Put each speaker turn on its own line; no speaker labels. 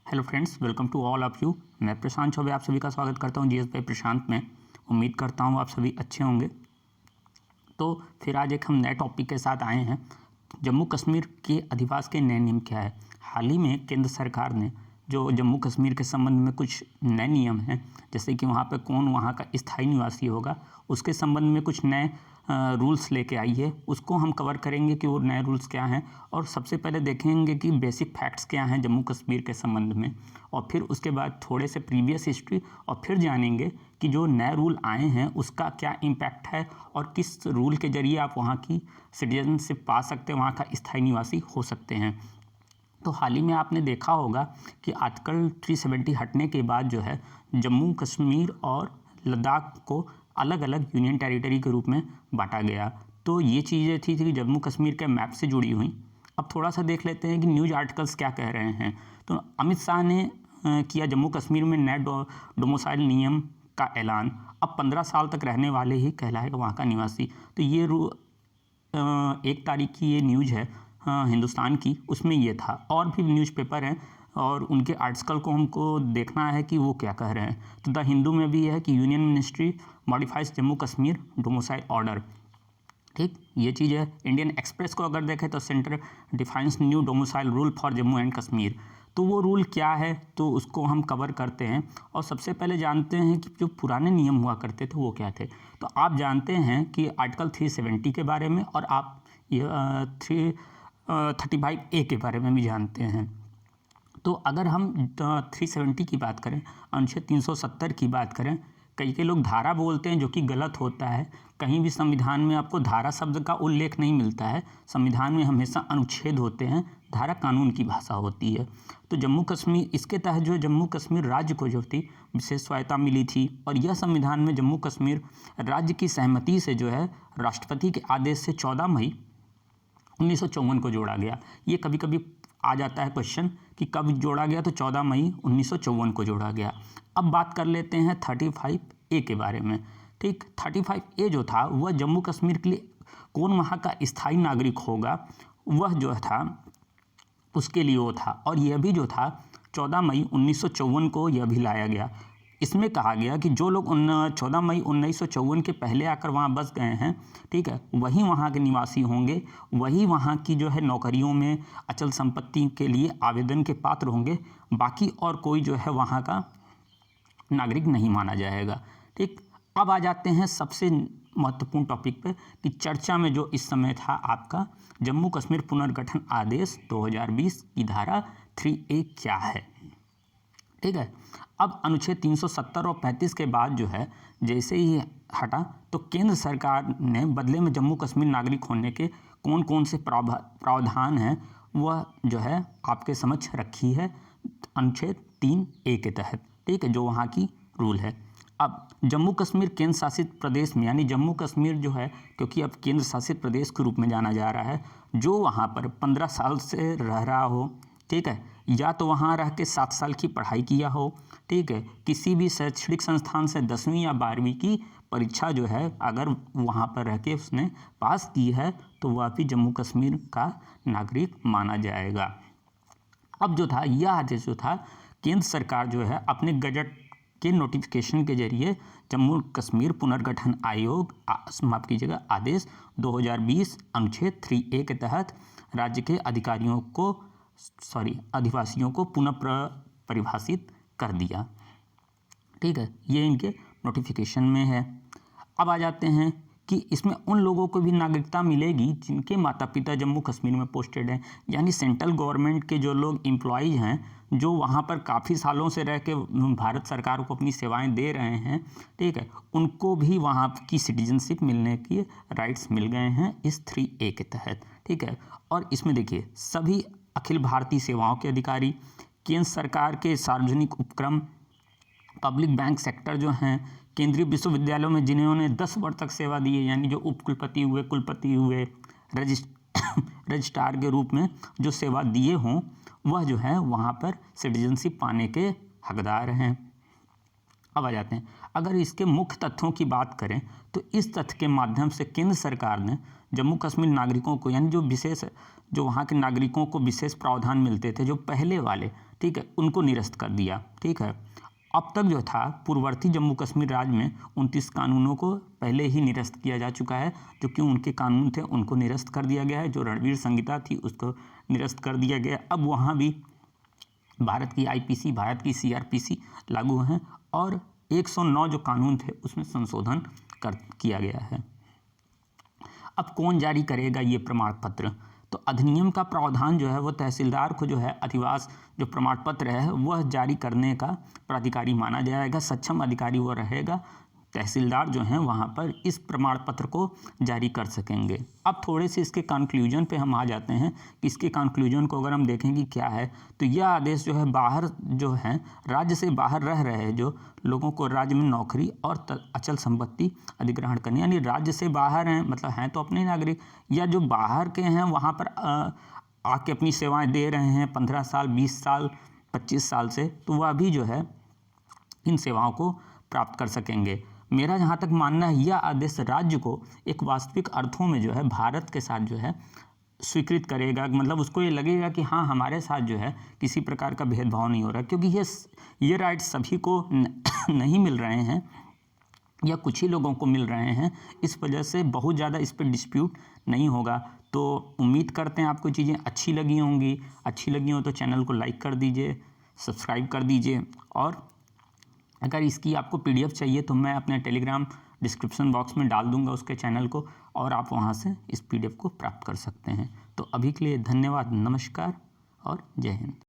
Hello friends, welcome to all of you. मैं प्रशांत चौबे आप सभी का स्वागत करता हूं जीएस बाय प्रशांत में। उम्मीद करता हूं आप सभी अच्छे होंगे। तो फिर आज एक हम नए टॉपिक के साथ आए हैं। जम्मू कश्मीर के अधिवास के नए नियम क्या है। हाल ही में केंद्र सरकार ने जो जम्मू कश्मीर के संबंध में कुछ नए नियम हैं, जैसे कि वहाँ पर कौन वहाँ का स्थायी निवासी होगा, उसके संबंध में कुछ नए रूल्स लेके आई है। उसको हम कवर करेंगे कि वो नए रूल्स क्या हैं, और सबसे पहले देखेंगे कि बेसिक फैक्ट्स क्या हैं जम्मू कश्मीर के संबंध में, और फिर उसके बाद थोड़े से प्रीवियस हिस्ट्री, और फिर जानेंगे कि जो नए रूल आए हैं उसका क्या इम्पैक्ट है और किस रूल के जरिए आप वहाँ की सिटीजनशिप पा सकते हैं, वहाँ का स्थायी निवासी हो सकते हैं। तो हाल ही में आपने देखा होगा कि आर्टिकल 370 हटने के बाद जो है जम्मू कश्मीर और लद्दाख को अलग अलग यूनियन टेरिटरी के रूप में बांटा गया। तो ये चीज़ें थी जम्मू कश्मीर के मैप से जुड़ी हुई। अब थोड़ा सा देख लेते हैं कि न्यूज़ आर्टिकल्स क्या कह रहे हैं। तो अमित शाह ने किया जम्मू कश्मीर में नए डोमिसाइल नियम का ऐलान। अब 15 साल तक रहने वाले ही कहलाएगा वहाँ का निवासी। तो ये 1 तारीख की ये न्यूज़ है हिंदुस्तान की, उसमें ये था। और भी न्यूज़पेपर हैं और उनके आर्टिकल को हमको देखना है कि वो क्या कह रहे हैं। तो द हिंदू में भी है कि union ministry modifies Jammu Kashmir domicile order. ठीक, ये चीज़ है। इंडियन एक्सप्रेस को अगर देखें तो centre defines new domicile rule for Jammu and Kashmir. तो वो रूल क्या है, तो उसको हम कवर करते हैं। और सबसे पहले जानते हैं कि जो पुराने नियम हुआ करते थे वो क्या थे। तो आप जानते हैं कि आर्टिकल 370 के बारे में, और आप 35A के बारे में भी जानते हैं। तो अगर हम 370 की बात करें, अनुच्छेद 370 की बात करें, कई लोग धारा बोलते हैं जो कि गलत होता है। कहीं भी संविधान में आपको धारा शब्द का उल्लेख नहीं मिलता है। संविधान में हमेशा अनुच्छेद होते हैं, धारा कानून की भाषा होती है। तो जम्मू कश्मीर, इसके तहत जो जम्मू कश्मीर राज्य को जो थी विशेष स्वायत्ता मिली थी, और यह संविधान में जम्मू कश्मीर राज्य की सहमति से जो है राष्ट्रपति के आदेश से 14 मई 1954 को जोड़ा गया। ये कभी कभी आ जाता है क्वेश्चन कि कब जोड़ा गया, तो 14 मई 1954 को जोड़ा गया। अब बात कर लेते हैं 35A के बारे में। ठीक, 35A जो था वह जम्मू कश्मीर के लिए कौन वहाँ का स्थायी नागरिक होगा, वह जो था उसके लिए वो था। और यह भी जो था 14 मई 1954 को यह भी लाया गया। इसमें कहा गया कि जो लोग 14 मई 1954 के पहले आकर वहाँ बस गए हैं, ठीक है, वही वहाँ के निवासी होंगे, वही वहाँ की जो है नौकरियों में अचल संपत्ति के लिए आवेदन के पात्र होंगे। बाकी और कोई जो है वहाँ का नागरिक नहीं माना जाएगा। ठीक, अब आ जाते हैं सबसे महत्वपूर्ण टॉपिक पे कि चर्चा में जो इस समय था आपका जम्मू कश्मीर पुनर्गठन आदेश 2020 की धारा 3A क्या है। ठीक है, अब अनुच्छेद 370 और 35 के बाद जो है जैसे ही हटा, तो केंद्र सरकार ने बदले में जम्मू कश्मीर नागरिक होने के कौन कौन से प्रावधान हैं वह जो है आपके समक्ष रखी है अनुच्छेद 3A के तहत। ठीक है, जो वहाँ की रूल है। अब जम्मू कश्मीर केंद्र शासित प्रदेश में, यानी जम्मू कश्मीर जो है, क्योंकि अब केंद्र शासित प्रदेश के रूप में जाना जा रहा है, जो वहाँ पर 15 साल से रह रहा हो, ठीक है, या तो वहाँ रह के 7 साल की पढ़ाई किया हो, ठीक है, किसी भी शैक्षणिक संस्थान से 10वीं या 12वीं की परीक्षा जो है अगर वहाँ पर रह के उसने पास की है, तो वह भी जम्मू कश्मीर का नागरिक माना जाएगा। अब जो था यह आदेश जो था केंद्र सरकार जो है अपने गजट के नोटिफिकेशन के जरिए जम्मू कश्मीर पुनर्गठन आयोग माफ कीजिएगा आदेश 2020 अनुच्छेद 3A के तहत राज्य के अधिवासियों को पुनः परिभाषित कर दिया। ठीक है, ये इनके नोटिफिकेशन में है। अब आ जाते हैं कि इसमें उन लोगों को भी नागरिकता मिलेगी जिनके माता पिता जम्मू कश्मीर में पोस्टेड हैं, यानी सेंट्रल गवर्नमेंट के जो लोग एम्प्लॉयज़ हैं, जो वहाँ पर काफ़ी सालों से रह के भारत सरकार को अपनी सेवाएं दे रहे हैं, ठीक है, उनको भी वहाँ की सिटीजनशिप मिलने के राइट्स मिल गए हैं इस 3A के तहत। ठीक है, और इसमें देखिए सभी अखिल भारतीय सेवाओं के अधिकारी, केंद्र सरकार के सार्वजनिक उपक्रम, पब्लिक बैंक सेक्टर जो हैं, केंद्रीय विश्वविद्यालयों में जिन्होंने 10 वर्ष तक सेवा दी है, यानी जो उपकुलपति हुए, कुलपति हुए, रजिस्ट्रार के रूप में जो सेवा दिए हों, वह जो है वहाँ पर सिटीजनशिप पाने के हकदार हैं। अब आ जाते हैं, अगर इसके मुख्य तथ्यों की बात करें तो इस तथ्य के माध्यम से केंद्र सरकार ने जम्मू कश्मीर नागरिकों को, यानी जो वहाँ के नागरिकों को विशेष प्रावधान मिलते थे जो पहले वाले, ठीक है, उनको निरस्त कर दिया। ठीक है, अब तक जो था पूर्ववर्ती जम्मू कश्मीर राज्य में 29 कानूनों को पहले ही निरस्त किया जा चुका है। जो कि उनके कानून थे उनको निरस्त कर दिया गया है। जो रणवीर संहिता थी उसको निरस्त कर दिया गया। अब वहाँ भी भारत की आईपीसी, भारत की सीआरपीसी लागू हैं और 109 जो कानून थे उसमें संशोधन किया गया है। अब कौन जारी करेगा ये प्रमाण पत्र? तो अधिनियम का प्रावधान जो है वो तहसीलदार को जो है अधिवास जो प्रमाण पत्र है वह जारी करने का प्राधिकारी माना जाएगा। सक्षम अधिकारी वो रहेगा। तहसीलदार जो हैं वहाँ पर इस प्रमाण पत्र को जारी कर सकेंगे। अब थोड़े से इसके कंक्लूजन पे हम आ जाते हैं कि इसके कंक्लूजन को अगर हम देखेंगे क्या है, तो यह आदेश जो है बाहर जो है राज्य से बाहर रह रहे जो लोगों को राज्य में नौकरी और अचल संपत्ति अधिग्रहण करनी, यानी राज्य से बाहर हैं मतलब हैं तो अपने नागरिक, या जो बाहर के हैं वहाँ पर आके अपनी सेवाएं दे रहे हैं 15 साल, 20 साल, 25 साल से, तो वह भी जो है इन सेवाओं को प्राप्त कर सकेंगे। मेरा जहाँ तक मानना है यह आदेश राज्य को एक वास्तविक अर्थों में जो है भारत के साथ जो है स्वीकृत करेगा। मतलब उसको ये लगेगा कि हाँ हमारे साथ जो है किसी प्रकार का भेदभाव नहीं हो रहा, क्योंकि ये राइट सभी को नहीं मिल रहे हैं या कुछ ही लोगों को मिल रहे हैं। इस वजह से बहुत ज़्यादा इस पर डिस्प्यूट नहीं होगा। तो उम्मीद करते हैं आपको चीज़ें अच्छी लगी होंगी। अच्छी लगी हो तो चैनल को लाइक कर दीजिए, सब्सक्राइब कर दीजिए, और अगर इसकी आपको पीडीएफ चाहिए तो मैं अपने टेलीग्राम डिस्क्रिप्शन बॉक्स में डाल दूंगा उसके चैनल को, और आप वहां से इस पीडीएफ को प्राप्त कर सकते हैं। तो अभी के लिए धन्यवाद, नमस्कार और जय हिंद।